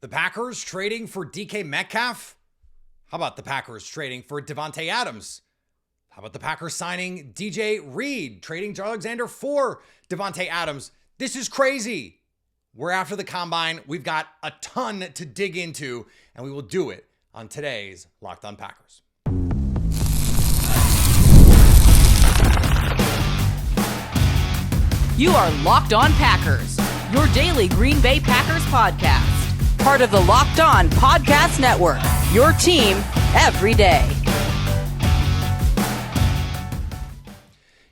The Packers trading for DK Metcalf? How about the Packers trading for Davante Adams? How about the Packers signing DJ Reed, trading Jaire Alexander for Davante Adams? This is crazy. We're after the combine. We've got a ton to dig into, and we will do it on today's Locked On Packers. You are Locked On Packers, your daily Green Bay Packers podcast. Part of the Locked On Podcast Network, your team every day.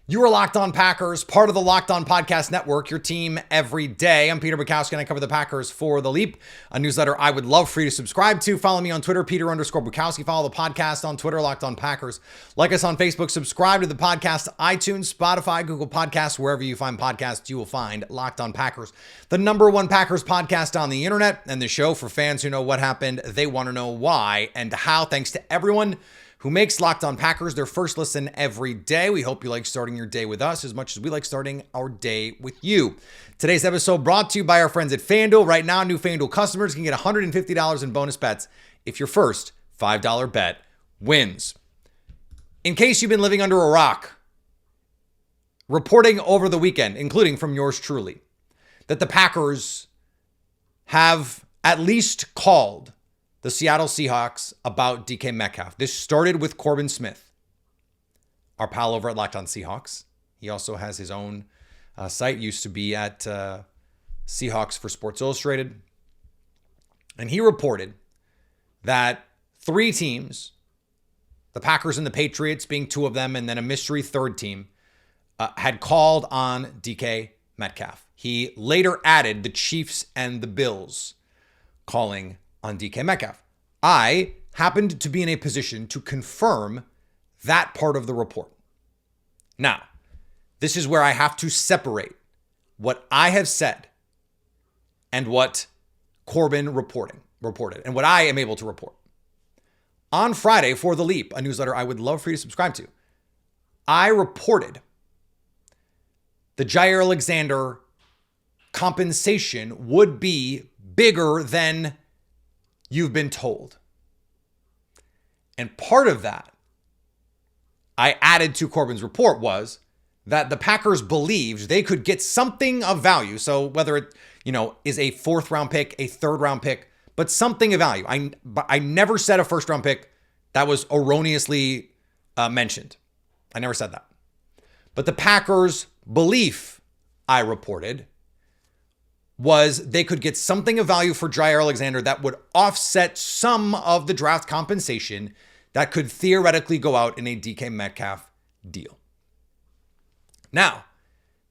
You are Locked On Packers, part of the Locked On Podcast Network, your team every day. I'm Peter Bukowski, and I cover the Packers for The Leap, a newsletter I would love for you to subscribe to. Follow me on Twitter, Peter_Bukowski. Follow the podcast on Twitter, Locked On Packers. Like us on Facebook. Subscribe to the podcast, iTunes, Spotify, Google Podcasts. Wherever you find podcasts, you will find Locked On Packers, the #1 Packers podcast on the internet, and the show for fans who know what happened. They want to know why and how. Thanks to everyone who makes Locked On Packers their first listen every day. We hope you like starting your day with us as much as we like starting our day with you. Today's episode brought to you by our friends at FanDuel. Right now, new FanDuel customers can get $150 in bonus bets if your first $5 bet wins. In case you've been living under a rock, reporting over the weekend, including from yours truly, that the Packers have at least called the Seattle Seahawks about DK Metcalf. This started with Corbin Smith, our pal over at Locked On Seahawks. He also has his own site, used to be at Seahawks for Sports Illustrated. And he reported that 3 teams, the Packers and the Patriots being 2 of them, and then a mystery third team, had called on DK Metcalf. He later added the Chiefs and the Bills calling on DK Metcalf. I happened to be in a position to confirm that part of the report. Now, this is where I have to separate what I have said and what Corbin reported and what I am able to report. On Friday for The Leap, a newsletter I would love for you to subscribe to, I reported the Jaire Alexander compensation would be bigger than you've been told. And part of that I added to Corbin's report was that the Packers believed they could get something of value. So whether it, is a 4th round pick, a 3rd round pick, but something of value. I never said a 1st round pick. That was erroneously mentioned. I never said that. But the Packers' belief, I reported, was they could get something of value for Jaire Alexander that would offset some of the draft compensation that could theoretically go out in a DK Metcalf deal. Now,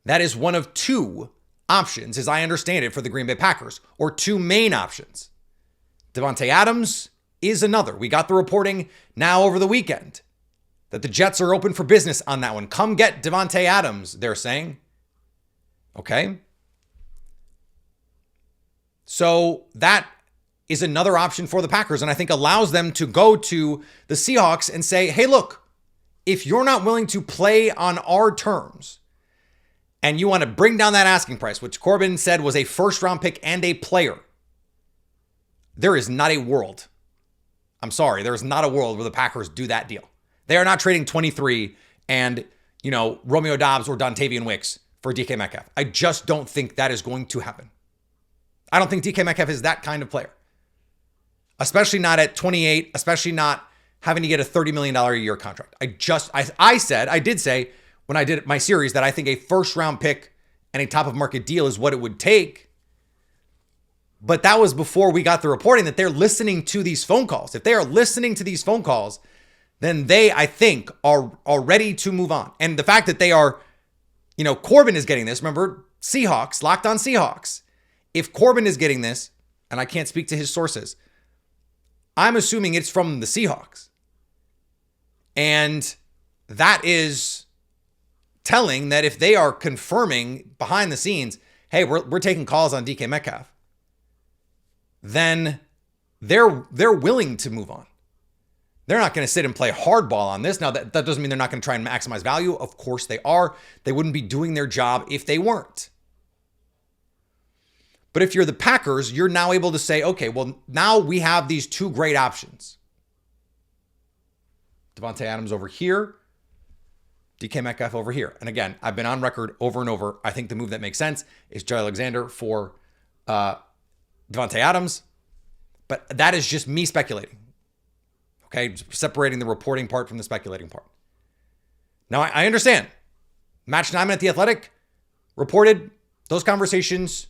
that is one of 2 options, as I understand it, for the Green Bay Packers, or 2 main options. Davante Adams is another. We got the reporting now over the weekend that the Jets are open for business on that one. Come get Davante Adams, they're saying. Okay. So that is another option for the Packers, and I think allows them to go to the Seahawks and say, hey, look, if you're not willing to play on our terms and you want to bring down that asking price, which Corbin said was a 1st round pick and a player, there is not a world. I'm sorry, there is not a world where the Packers do that deal. They are not trading 23 and, Romeo Doubs or Dontavian Wicks for DK Metcalf. I just don't think that is going to happen. I don't think DK Metcalf is that kind of player, especially not at 28, especially not having to get a $30 million a year contract. I did say when I did my series that I think a 1st round pick and a top of market deal is what it would take. But that was before we got the reporting that they're listening to these phone calls. If they are listening to these phone calls, then they, I think, are ready to move on. And the fact that they are, Corbin is getting this. Remember, Seahawks, Locked On Seahawks. If Corbin is getting this, and I can't speak to his sources, I'm assuming it's from the Seahawks. And that is telling that if they are confirming behind the scenes, hey, we're taking calls on DK Metcalf, then they're willing to move on. They're not going to sit and play hardball on this. Now, that doesn't mean they're not going to try and maximize value. Of course they are. They wouldn't be doing their job if they weren't. But if you're the Packers, you're now able to say, okay, well, now we have these two great options. Davante Adams over here, DK Metcalf over here. And again, I've been on record over and over. I think the move that makes sense is Jaire Alexander for Davante Adams. But that is just me speculating. Okay, separating the reporting part from the speculating part. Now, I understand. Match 9 at The Athletic reported those conversations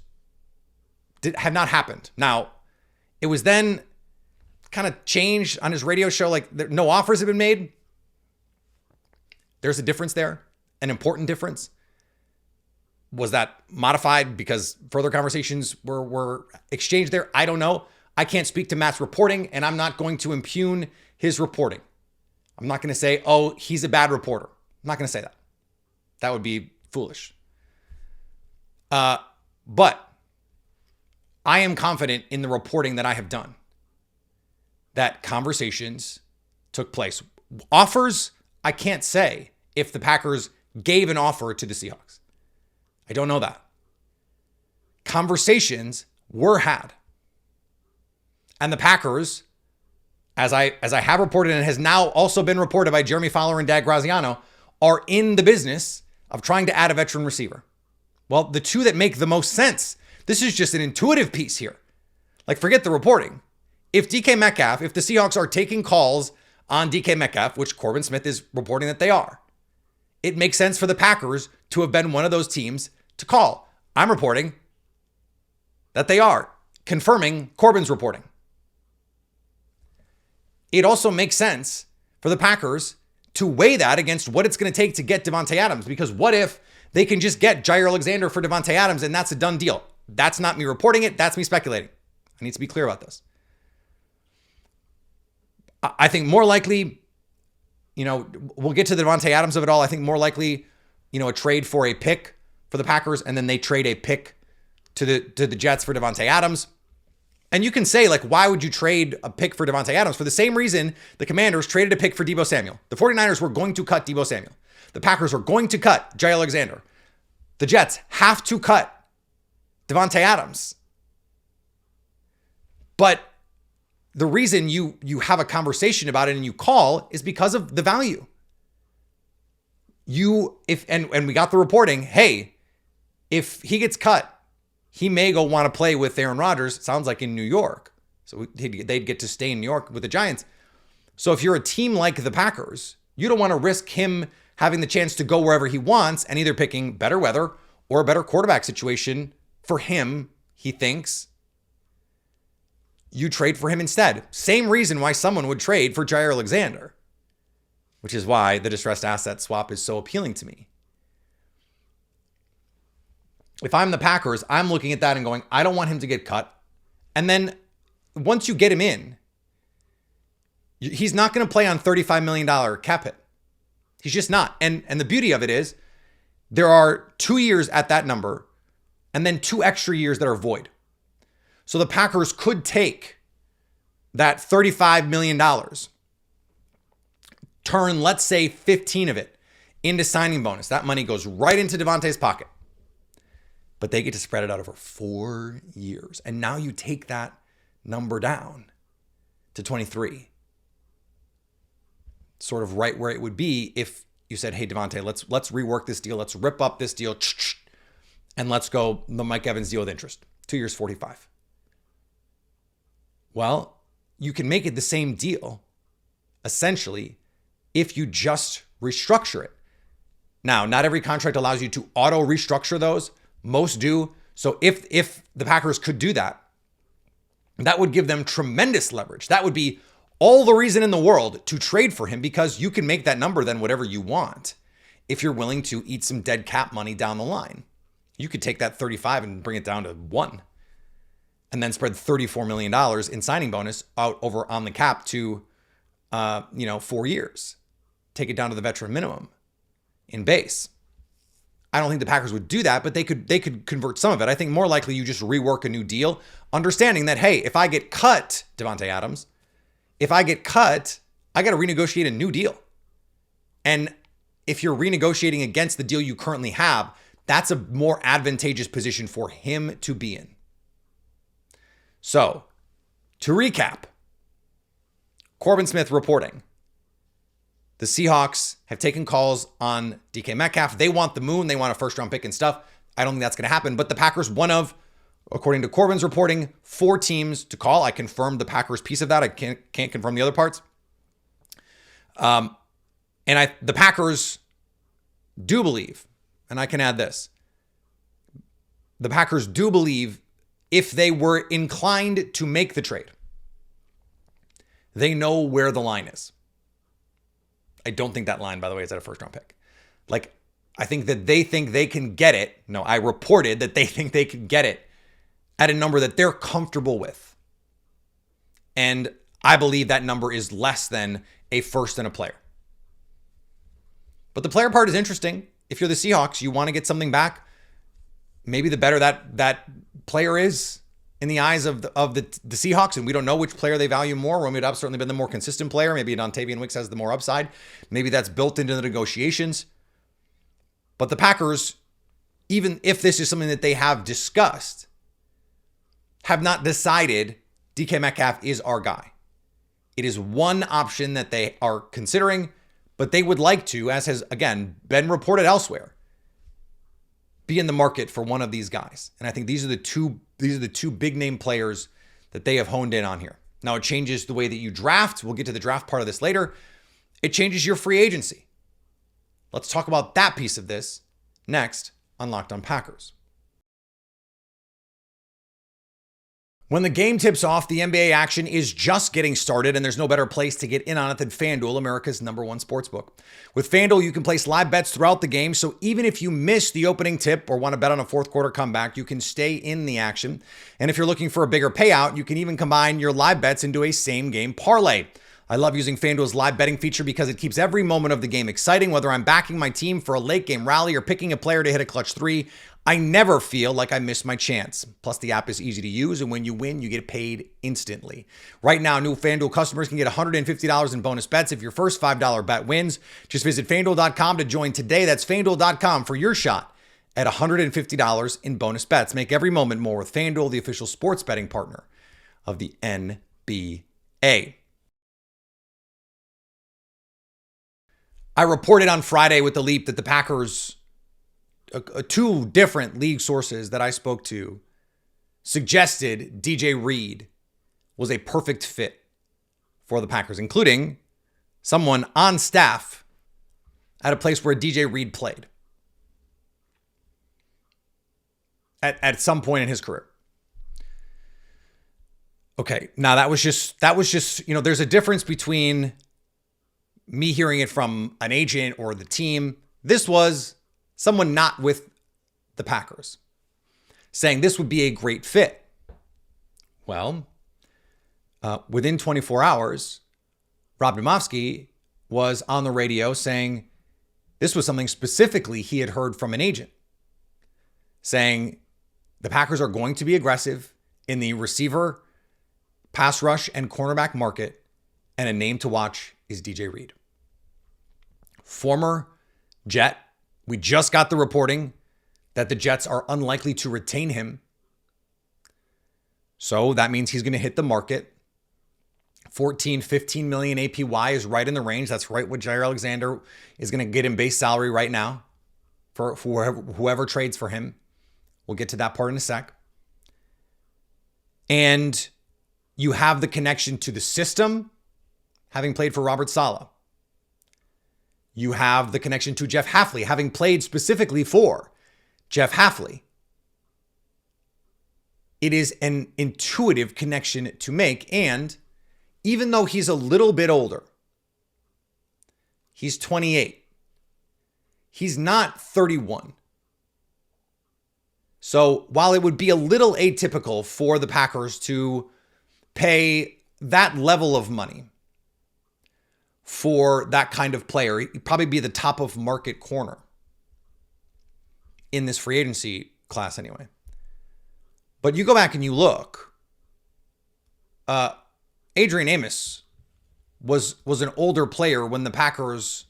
have not happened. Now, it was then kind of changed on his radio show, like no offers have been made. There's a difference there, an important difference. Was that modified because further conversations were exchanged there? I don't know. I can't speak to Matt's reporting, and I'm not going to impugn his reporting. I'm not going to say, oh, he's a bad reporter. I'm not going to say that. That would be foolish. But I am confident in the reporting that I have done that conversations took place. Offers, I can't say if the Packers gave an offer to the Seahawks. I don't know that. Conversations were had. And the Packers, as I have reported and has now also been reported by Jeremy Fowler and Dag Graziano, are in the business of trying to add a veteran receiver. Well, the two that make the most sense, this is just an intuitive piece here. Like, forget the reporting. If DK Metcalf, if the Seahawks are taking calls on DK Metcalf, which Corbin Smith is reporting that they are, it makes sense for the Packers to have been one of those teams to call. I'm reporting that they are, confirming Corbin's reporting. It also makes sense for the Packers to weigh that against what it's going to take to get Davante Adams, because what if they can just get Jaire Alexander for Davante Adams and that's a done deal? That's not me reporting it. That's me speculating. I need to be clear about this. I think more likely, we'll get to the Davante Adams of it all. I think more likely, a trade for a pick for the Packers, and then they trade a pick to the Jets for Davante Adams. And you can say, like, why would you trade a pick for Davante Adams? For the same reason the Commanders traded a pick for Deebo Samuel. The 49ers were going to cut Deebo Samuel. The Packers were going to cut Jaire Alexander. The Jets have to cut Davante Adams. But the reason you have a conversation about it and you call is because of the value. And we got the reporting, hey, if he gets cut, he may go want to play with Aaron Rodgers, sounds like in New York. So they'd get to stay in New York with the Giants. So if you're a team like the Packers, you don't want to risk him having the chance to go wherever he wants and either picking better weather or a better quarterback situation for him, he thinks. You trade for him instead. Same reason why someone would trade for Jaire Alexander, which is why the distressed asset swap is so appealing to me. If I'm the Packers, I'm looking at that and going, I don't want him to get cut. And then once you get him in, he's not going to play on $35 million cap hit. He's just not. And the beauty of it is there are 2 years at that number and then 2 extra years that are void. So the Packers could take that $35 million, turn, let's say, 15 of it into signing bonus. That money goes right into Davante's pocket. But they get to spread it out over 4 years. And now you take that number down to 23. Sort of right where it would be if you said, hey, Davante, let's rework this deal. Let's rip up this deal. And let's go the Mike Evans deal with interest. 2 years, 45. Well, you can make it the same deal, essentially, if you just restructure it. Now, not every contract allows you to auto restructure those. Most do. So if the Packers could do that, that would give them tremendous leverage. That would be all the reason in the world to trade for him, because you can make that number then whatever you want if you're willing to eat some dead cap money down the line. You could take that 35 and bring it down to 1 and then spread $34 million in signing bonus out over on the cap to 4 years. Take it down to the veteran minimum in base. I don't think the Packers would do that, but they could convert some of it. I think more likely you just rework a new deal, understanding that, hey, if I get cut, Davante Adams, if I get cut, I got to renegotiate a new deal. And if you're renegotiating against the deal you currently have, that's a more advantageous position for him to be in. So, to recap, Corbin Smith reporting, the Seahawks have taken calls on DK Metcalf. They want the moon. They want a first-round pick and stuff. I don't think that's going to happen. But the Packers, one of, according to Corbin's reporting, 4 teams to call. I confirmed the Packers piece of that. I can't confirm the other parts. The Packers do believe, and I can add this, the Packers do believe if they were inclined to make the trade, they know where the line is. I don't think that line, by the way, is at a first-round pick. Like, I think that they think they can get it. No, I reported that they think they can get it at a number that they're comfortable with. And I believe that number is less than a first and a player. But the player part is interesting. If you're the Seahawks, you want to get something back. Maybe the better that player is in the eyes of the Seahawks, and we don't know which player they value more. Romeo Doubs certainly been the more consistent player. Maybe Dontavian Wicks has the more upside. Maybe that's built into the negotiations. But the Packers, even if this is something that they have discussed, have not decided DK Metcalf is our guy. It is one option that they are considering, but they would like to, as has, again, been reported elsewhere, be in the market for one of these guys. And I think these are the two big name players that they have honed in on here. Now, it changes the way that you draft. We'll get to the draft part of this later. It changes your free agency. Let's talk about that piece of this next on Locked On Packers. When the game tips off, the NBA action is just getting started, and there's no better place to get in on it than FanDuel, America's #1 sportsbook. With FanDuel, you can place live bets throughout the game, so even if you miss the opening tip or want to bet on a fourth quarter comeback, you can stay in the action. And if you're looking for a bigger payout, you can even combine your live bets into a same-game parlay. I love using FanDuel's live betting feature because it keeps every moment of the game exciting. Whether I'm backing my team for a late game rally or picking a player to hit a clutch 3, I never feel like I missed my chance. Plus, the app is easy to use, and when you win, you get paid instantly. Right now, new FanDuel customers can get $150 in bonus bets if your first $5 bet wins. Just visit FanDuel.com to join today. That's FanDuel.com for your shot at $150 in bonus bets. Make every moment more with FanDuel, the official sports betting partner of the NBA. I reported on Friday with The Leap that the Packers, 2 different league sources that I spoke to, suggested DJ Reed was a perfect fit for the Packers, including someone on staff at a place where DJ Reed played at some point in his career. Okay, now that was just, there's a difference between me hearing it from an agent or the team. This was someone not with the Packers saying this would be a great fit. Well, within 24 hours, Rob Bukowski was on the radio saying this was something specifically he had heard from an agent, saying the Packers are going to be aggressive in the receiver, pass rush, and cornerback market, and a name to watch is DJ Reed. Former Jet. We just got the reporting that the Jets are unlikely to retain him. So that means he's going to hit the market. 14, 15 million APY is right in the range. That's right what Jaire Alexander is going to get in base salary right now for whoever trades for him. We'll get to that part in a sec. And you have the connection to the system, having played for Robert Saleh. You have the connection to Jeff Hafley, having played specifically for Jeff Hafley. It is an intuitive connection to make. And even though he's a little bit older, he's 28. He's not 31. So while it would be a little atypical for the Packers to pay that level of money for that kind of player, he'd probably be the top of market corner in this free agency class anyway. But you go back and you look, Adrian Amos was an older player when the Packers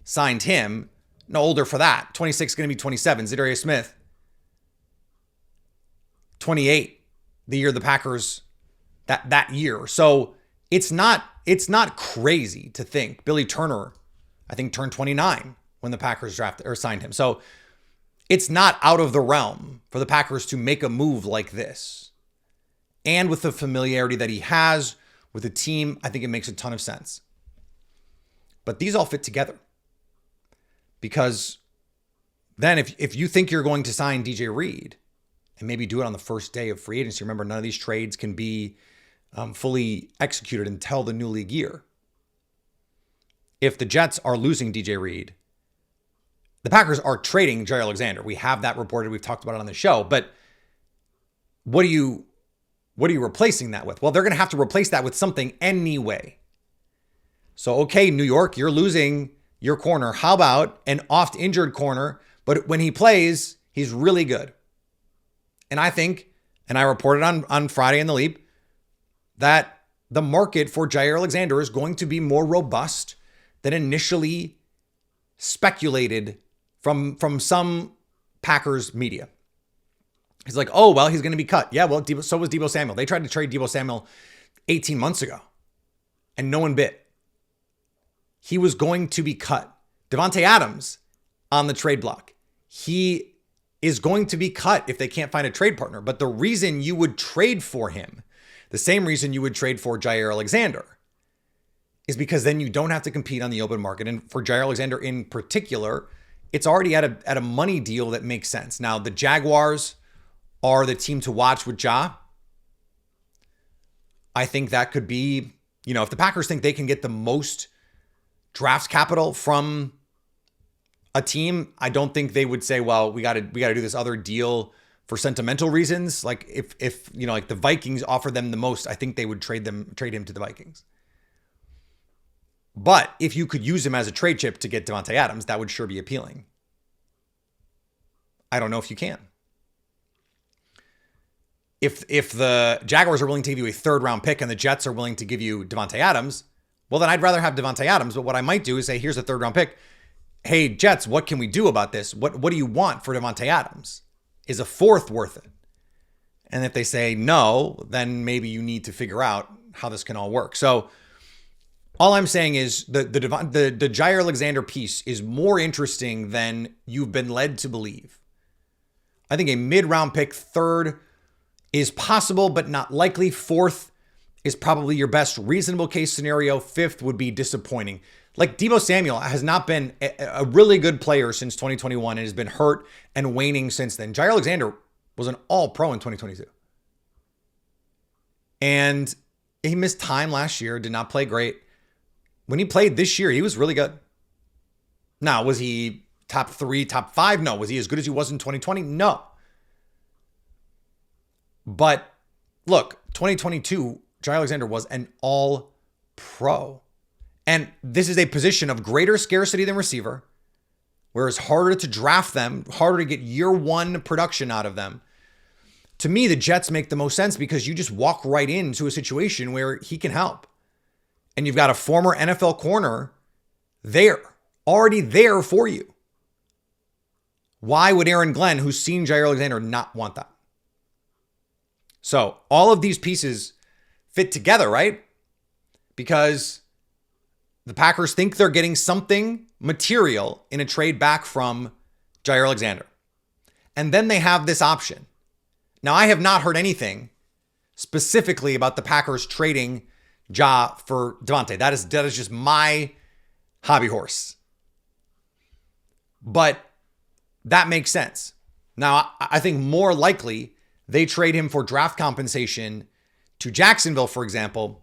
signed him. No, older for that. 26 going to be 27. Zadarius Smith, 28. the year the Packers that year. So it's not crazy to think. Billy Turner, I think, turned 29 when the Packers drafted or signed him. So it's not out of the realm for the Packers to make a move like this. And with the familiarity that he has with the team, I think it makes a ton of sense. But these all fit together. Because then if you think you're going to sign DJ Reed and maybe do it on the first day of free agency, remember, none of these trades can be fully executed until the new league year. If the Jets are losing DJ Reed, the Packers are trading Jaire Alexander. We have that reported. We've talked about it on the show. But what are you replacing that with? Well, they're going to have to replace that with something anyway. So, okay, New York, you're losing your corner. How about an oft-injured corner, but when he plays, he's really good? And I think, and I reported on Friday in the Leap, that the market for Jaire Alexander is going to be more robust than initially speculated from some Packers media. He's like, oh, well, he's going to be cut. Yeah, well, so was Deebo Samuel. They tried to trade Deebo Samuel 18 months ago, and no one bit. He was going to be cut. Devontae Adams on the trade block. He is going to be cut if they can't find a trade partner. But the reason you would trade for him, the same reason you would trade for Jaire Alexander, is because then you don't have to compete on the open market. And for Jaire Alexander in particular, it's already at a money deal that makes sense. Now, the Jaguars are the team to watch with Ja. I think that could be, if the Packers think they can get the most draft capital from a team, I don't think they would say, well, we got to do this other deal for sentimental reasons. Like if like the Vikings offer them the most, I think they would trade him to the Vikings. But if you could use him as a trade chip to get Devontae Adams, that would sure be appealing. I don't know if you can. If the Jaguars are willing to give you a third round pick and the Jets are willing to give you Devontae Adams, well, then I'd rather have Devontae Adams. But what I might do is say, here's a third round pick. Hey, Jets, what can we do about this? What do you want for Devontae Adams? Is a fourth worth it? And if they say no, then maybe you need to figure out how this can all work. So all I'm saying is the Jaire Alexander piece is more interesting than you've been led to believe. I think a mid-round pick, third, is possible, but not likely. Fourth is probably your best reasonable case scenario. Fifth would be disappointing. Like Deebo Samuel has not been a really good player since 2021 and has been hurt and waning since then. Jaire Alexander was an all-pro in 2022. And he missed time last year, did not play great. When he played this year, he was really good. Now, was he top 3, top 5? No. Was he as good as he was in 2020? No. But look, 2022, Jaire Alexander was an all-pro. And this is a position of greater scarcity than receiver, where it's harder to draft them, harder to get year one production out of them. To me, the Jets make the most sense because you just walk right into a situation where he can help. And you've got a former NFL corner there, already there for you. Why would Aaron Glenn, who's seen Jaire Alexander, not want that? So all of these pieces fit together, right? Because the Packers think they're getting something material in a trade back from Jaire Alexander. And then they have this option. Now, I have not heard anything specifically about the Packers trading Ja for Devontae. That is just my hobby horse. But that makes sense. Now, I think more likely they trade him for draft compensation to Jacksonville, for example,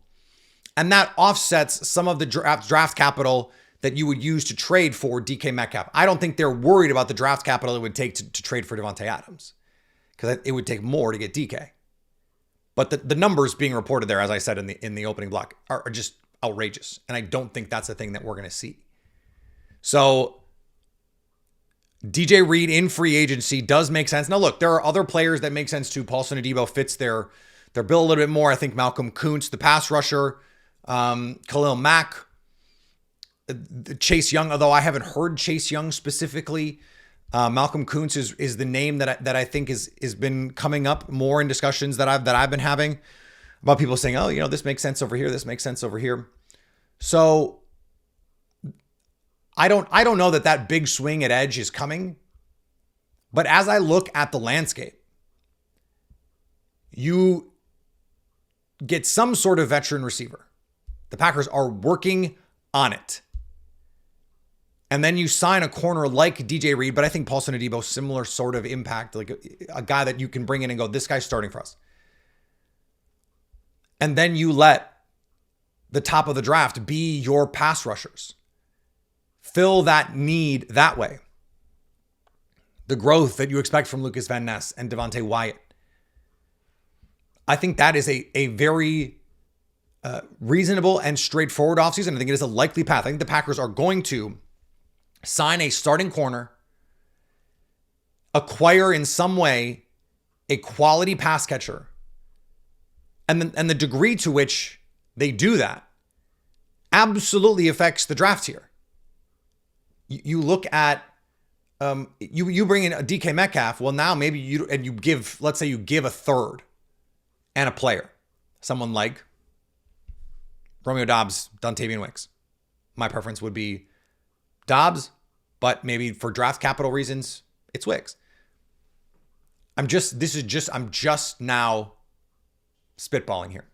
and that offsets some of the draft capital that you would use to trade for DK Metcalf. I don't think they're worried about the draft capital it would take to trade for Devontae Adams, because it would take more to get DK. But the numbers being reported there, as I said in the opening block, are just outrageous. And I don't think that's the thing that we're going to see. So DJ Reed in free agency does make sense. Now, look, there are other players that make sense too. Paulson Adebo fits their bill a little bit more. I think Malcolm Kuntz, the pass rusher, Khalil Mack, Chase Young, although I haven't heard Chase Young specifically Malcolm Kuntz is the name that I think is been coming up more in discussions that I've been having about people saying, oh, this makes sense over here. This makes sense over here. So I don't know that big swing at edge is coming. But as I look at the landscape, you get some sort of veteran receiver. The Packers are working on it. And then you sign a corner like DJ Reed, but I think Paulson Adebo, similar sort of impact, like a guy that you can bring in and go, this guy's starting for us. And then you let the top of the draft be your pass rushers. Fill that need that way. The growth that you expect from Lucas Van Ness and Devontae Wyatt. I think that is a very reasonable and straightforward offseason. I think it is a likely path. I think the Packers are going to sign a starting corner, acquire in some way a quality pass catcher, and the degree to which they do that absolutely affects the draft here. You look at you bring in a DK Metcalf. Well, now maybe you give, let's say you give a third and a player, someone like Romeo Doubs, Dontavian Wicks. My preference would be Dobbs, but maybe for draft capital reasons, it's Wicks. I'm just now spitballing here.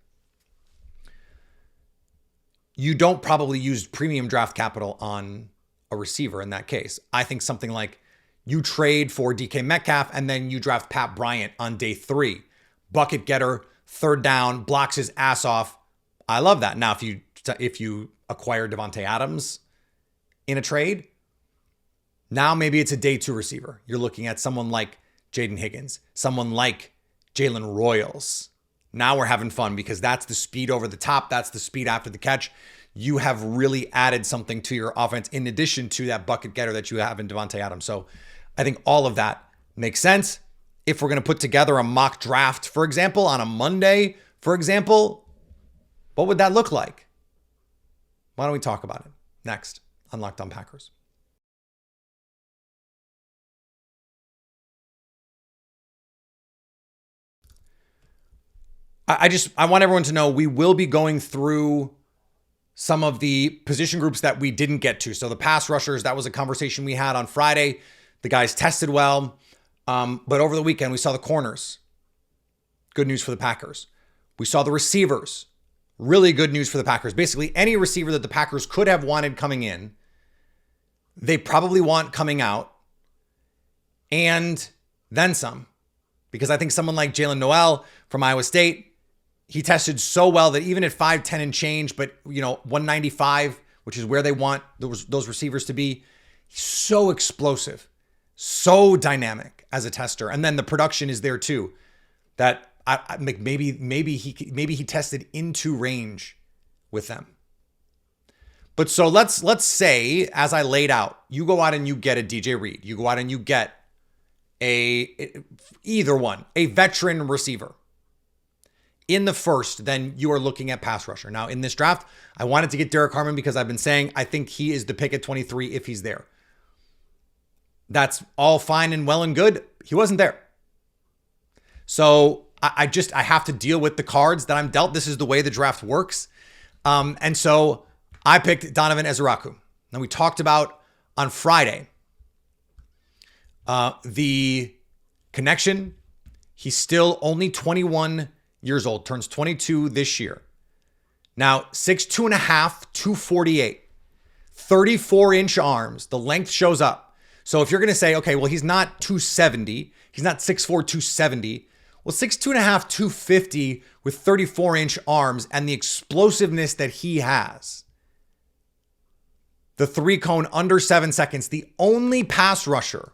You don't probably use premium draft capital on a receiver in that case. I think something like you trade for DK Metcalf and then you draft Pat Bryant on day 3. Bucket getter, third down, blocks his ass off. I love that. Now, if you acquire Devontae Adams in a trade, now maybe it's a day 2 receiver. You're looking at someone like Jaden Higgins, someone like Jalen Royals. Now we're having fun because that's the speed over the top. That's the speed after the catch. You have really added something to your offense in addition to that bucket getter that you have in Devontae Adams. So I think all of that makes sense. If we're going to put together a mock draft, for example, on a Monday, for example, what would that look like? Why don't we talk about it next on Locked On Packers? I want everyone to know we will be going through some of the position groups that we didn't get to. So the pass rushers, that was a conversation we had on Friday. The guys tested well. But over the weekend, we saw the corners. Good news for the Packers. We saw the receivers. Really good news for the Packers. Basically, any receiver that the Packers could have wanted coming in, they probably want coming out. And then some. Because I think someone like Jalen Noel from Iowa State, he tested so well that even at 5'10 and change, but 195, which is where they want those receivers to be, he's so explosive, so dynamic as a tester. And then the production is there too. That maybe he tested into range with them. But so let's say, as I laid out, you go out and you get a DJ Reed. You go out and you get either one, a veteran receiver. In the first, then you are looking at pass rusher. Now, in this draft, I wanted to get Derek Harmon because I've been saying I think he is the pick at 23 if he's there. That's all fine and well and good. He wasn't there. So I have to deal with the cards that I'm dealt. This is the way the draft works. And so I picked Donovan Ezeraku. Now, we talked about on Friday the connection. He's still only 21 years old, turns 22 this year. Now, 6'2.5", 248, 34-inch arms. The length shows up. So if you're going to say, okay, well, he's not 270, he's not 6'4", 270. Well, 6'2.5", 250 with 34-inch arms and the explosiveness that he has. The 3-cone under 7 seconds, the only pass rusher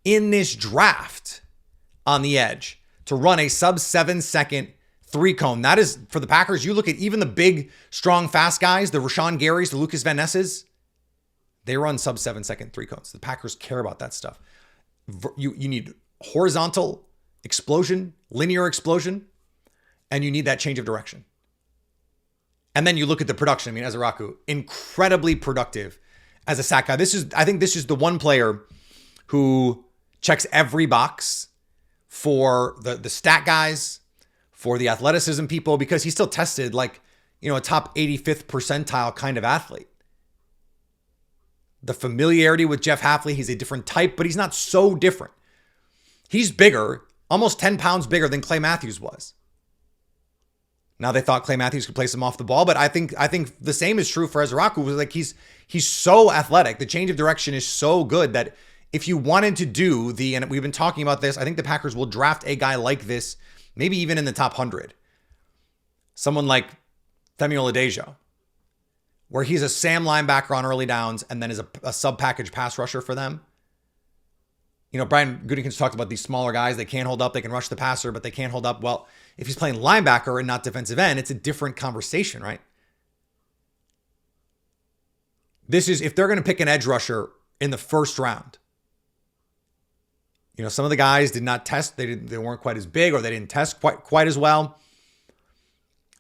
in this draft on the edge to run a sub 7-second 3-cone. That is, for the Packers, you look at even the big, strong, fast guys, the Rashawn Garys, the Lucas Van Nesses, they run sub 7-second 3-cones. The Packers care about that stuff. You need horizontal explosion, linear explosion, and you need that change of direction. And then you look at the production. I mean, Ezeraku, incredibly productive as a sack guy. I think this is the one player who checks every box for the stat guys, for the athleticism people, because he's still tested like, a top 85th percentile kind of athlete. The familiarity with Jeff Hafley, he's a different type, but he's not so different. He's bigger, almost 10 pounds bigger than Clay Matthews was. Now they thought Clay Matthews could place him off the ball, but I think the same is true for Ezraku. Like he's so athletic. The change of direction is so good that if you wanted to do and we've been talking about this, I think the Packers will draft a guy like this, maybe even in the top 100. Someone like Femi Oladejo, where he's a Sam linebacker on early downs and then is a sub-package pass rusher for them. Brian Gutekunst talked about these smaller guys. They can't hold up. They can rush the passer, but they can't hold up. Well, if he's playing linebacker and not defensive end, it's a different conversation, right? This is if they're going to pick an edge rusher in the first round. Some of the guys did not test. They weren't quite as big, or they didn't test quite as well.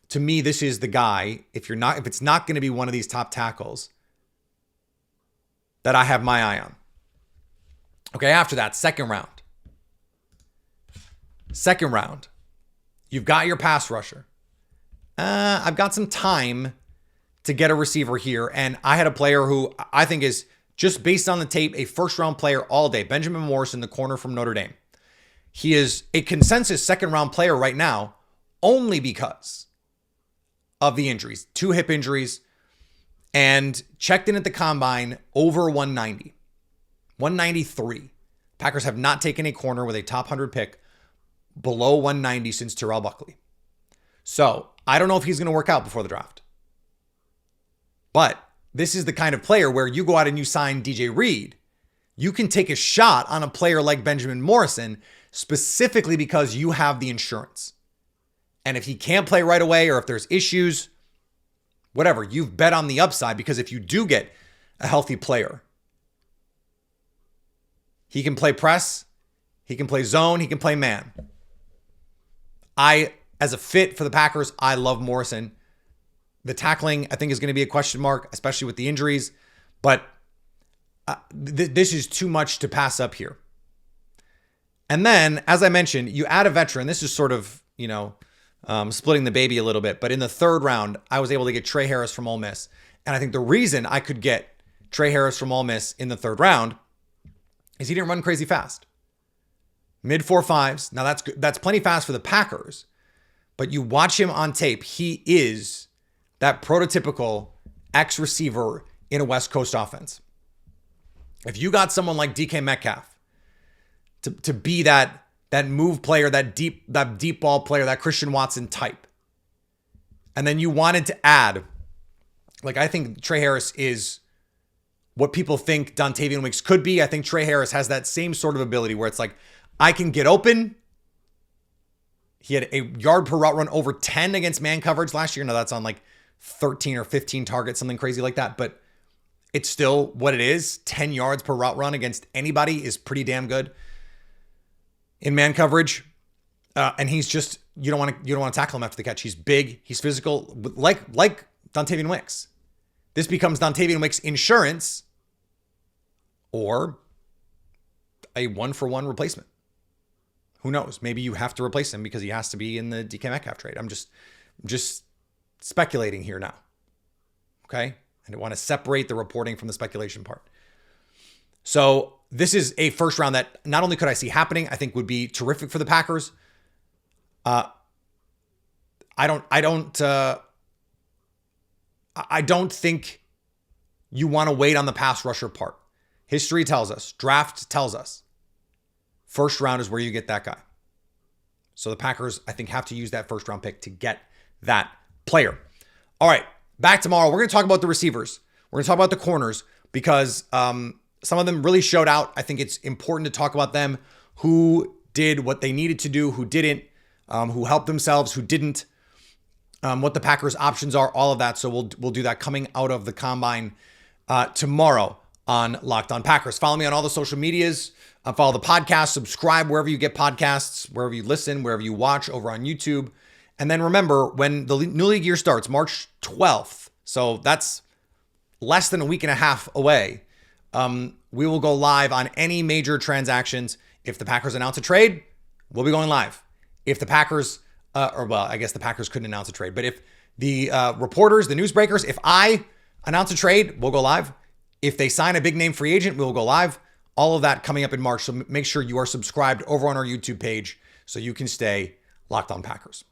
To me, this is the guy, if it's not going to be one of these top tackles, that I have my eye on. Okay, after that, second round. You've got your pass rusher. I've got some time to get a receiver here, and I had a player who I think is, just based on the tape, a first-round player all day. Benjamin Morrison, the corner from Notre Dame. He is a consensus second-round player right now, only because of the injuries. 2 hip injuries, and checked in at the combine over 190. 193. Packers have not taken a corner with a top 100 pick below 190 since Terrell Buckley. So I don't know if he's going to work out before the draft. But this is the kind of player where you go out and you sign DJ Reed. You can take a shot on a player like Benjamin Morrison specifically because you have the insurance. And if he can't play right away, or if there's issues, whatever, you've bet on the upside, because if you do get a healthy player, he can play press, he can play zone, he can play man. As a fit for the Packers, I love Morrison. The tackling, I think, is going to be a question mark, especially with the injuries. But this is too much to pass up here. And then, as I mentioned, you add a veteran. This is sort of, splitting the baby a little bit. But in the third round, I was able to get Trey Harris from Ole Miss. And I think the reason I could get Trey Harris from Ole Miss in the third round is he didn't run crazy fast. Mid 4.5s. Now that's plenty fast for the Packers. But you watch him on tape, he is that prototypical X receiver in a West Coast offense. If you got someone like DK Metcalf to be that move player, that deep ball player, that Christian Watson type, and then you wanted to add, I think Trey Harris is what people think Dontavian Wicks could be. I think Trey Harris has that same sort of ability where it's I can get open. He had a yard per route run over 10 against man coverage last year. Now that's on 13 or 15 targets, something crazy like that. But it's still what it is. 10 yards per route run against anybody is pretty damn good in man coverage. And he's just, you don't want to tackle him after the catch. He's big. He's physical, like Dontavian Wicks. This becomes Dontavian Wicks insurance or a 1-for-1 replacement. Who knows? Maybe you have to replace him because he has to be in the DK Metcalf trade. I'm just speculating here now. Okay? I don't want to separate the reporting from the speculation part. So this is a first round that not only could I see happening, I think would be terrific for the Packers. I don't think you want to wait on the pass rusher part. History tells us, draft tells us, first round is where you get that guy. So the Packers, I think, have to use that first round pick to get that player. All right, back tomorrow. We're going to talk about the receivers. We're going to talk about the corners because some of them really showed out. I think it's important to talk about them. Who did what they needed to do, who didn't, who helped themselves, who didn't, what the Packers' options are, all of that. So we'll do that coming out of the combine tomorrow on Locked On Packers. Follow me on all the social medias. Follow the podcast. Subscribe wherever you get podcasts, wherever you listen, wherever you watch, over on YouTube. And then remember, when the new league year starts, March 12th, so that's less than a week and a half away, We will go live on any major transactions. If the Packers announce a trade, we'll be going live. If the Packers, I guess the Packers couldn't announce a trade, but if the reporters, the newsbreakers, if I announce a trade, we'll go live. If they sign a big name free agent, we'll go live. All of that coming up in March. So make sure you are subscribed over on our YouTube page so you can stay locked on Packers.